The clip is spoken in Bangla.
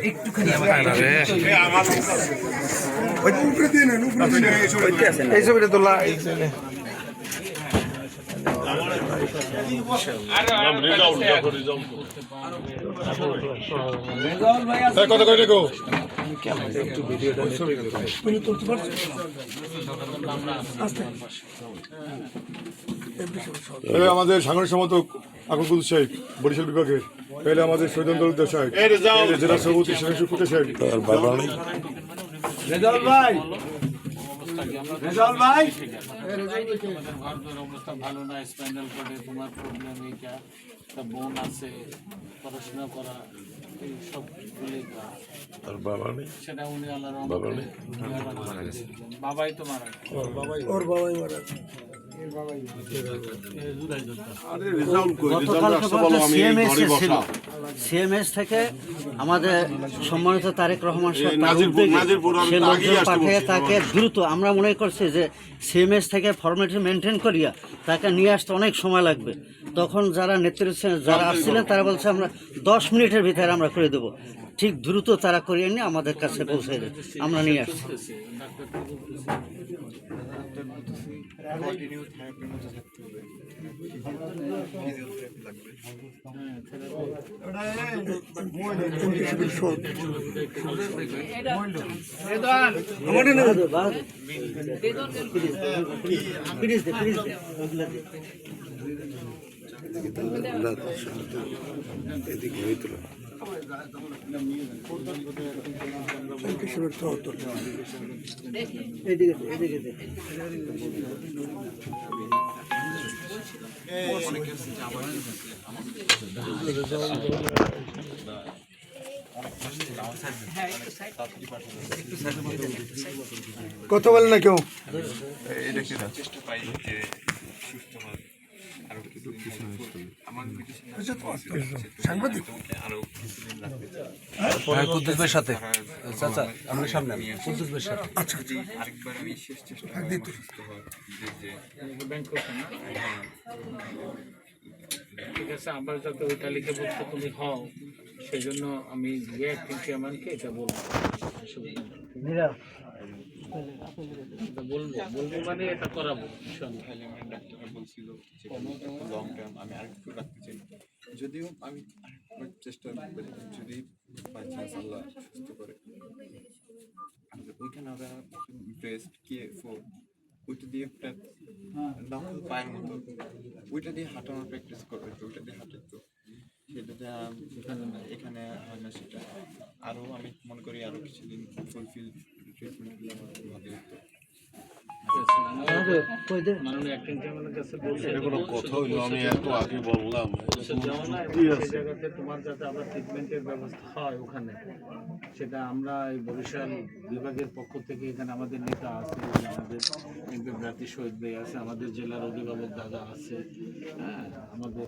একটুখানি এই ছবিটা তোলা কত করে দেখো আমাদের সাংগঠনিক সম্পাদক আকুল কুদ্দুস সাহেব বরিশাল বিভাগের তাহলে আমাদের শহীদ তালুকদার সাহেব জেলা সভাপতি শেখ ফুটে সাহেব রেজাউল ভাই অবস্থা ভালো না, স্পাইনাল কর্ডে তোমার প্রবলেম এইটা, বোন আছে, পড়াশোনা করা এই সবগুলি সেটা উনি আল্লাহর বাবাই তো মারা ওর বাবাই মারা সিএমএস থেকে আমাদের সম্মানিত তারেক রহমান পাঠিয়ে তাকে দ্রুত আমরা মনে করছি যে সিএমএস থেকে ফর্মালিটি মেনটেন করিয়া তাকে নিয়ে আসতে অনেক সময় লাগবে। তখন যারা নেতৃত্ব যারা আসছিলেন তারা বলছে আমরা 10 মিনিটের ভিতরে আমরা করে দেবো। ঠিক দ্রুত তারা করিয়ে নিয়ে আমাদের কাছে পৌঁছে দেয়, আমরা নিয়ে আসছি। কথা বলে না কেউ সাংবাদিক কুদ্দুস ভাইয়ের সাথে চাচা আমার সামনে কুদ্দুস ভাইয়ের সাথে আরেকবার আমি শেষ চেষ্টা ঠিক আছে, আবার যাতে ওই তালিকাভুক্ত তুমি হও সেই জন্য আমি গিয়ে একদিন চেয়ারম্যানকে এটা বলবো বলবো মানে এটা করাবো। ডাক্তাররা বলছিল যে লং টার্ম আমি আরেকটু রাখতে চাই, যদিও আমি আরেকবার চেষ্টা করি যদি বাই চান্স আল্লাহ সুস্থ করে। ওইখানে আমরা ব্রেস্ট কে ফোর ওইটা দিয়ে একটা নকল পায়ের মতো ওইটা দিয়ে হাঁটানোর প্র্যাকটিস করবে, তো ওইটা দিয়ে হাঁটাতো সেটাতে এখানে হয় না সেটা। আরও আমি মনে করি আরও কিছুদিন ফুলফিল ট্রিটমেন্টগুলো আমার ভালো হতো। তোমার যাতে আবার ট্রিটমেন্টের ব্যবস্থা হয় ওখানে, সেটা আমরা এই বরিশাল বিভাগের পক্ষ থেকে এখানে আমাদের নেতা আছে, আমাদের জাতি শহীদ ভাই আছে, আমাদের জেলার অভিভাবক দাদা আছে, হ্যাঁ আমাদের